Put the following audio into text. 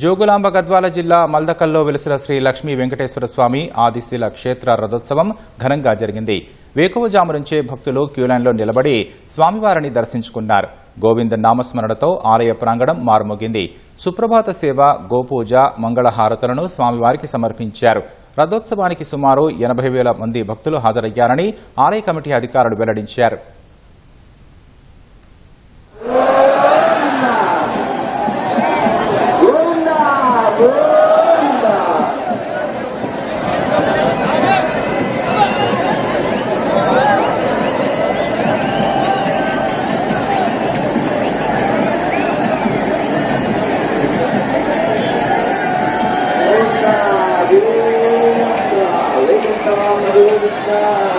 జోగులాంబ గద్వాల జిల్లా మల్దకల్లో వెలిసిన శ్రీ లక్ష్మీ వెంకటేశ్వర స్వామి ఆదిశీల క్షేత్ర రథోత్సవం ఘనంగా జరిగింది. వేకువజాము నుంచే భక్తులు క్యూలైన్లో నిలబడి స్వామివారిని దర్శించుకున్నారు. గోవింద నామస్మరణతో ఆలయ ప్రాంగణం మారుమోగింది. సుప్రభాత సేవ, గోపూజ, మంగళహారతులను స్వామివారికి సమర్పించారు. రథోత్సవానికి సుమారు 80,000 మంది భక్తులు హాజరయ్యారని ఆలయ కమిటీ అధికారులు వెల్లడించారు. Govinda,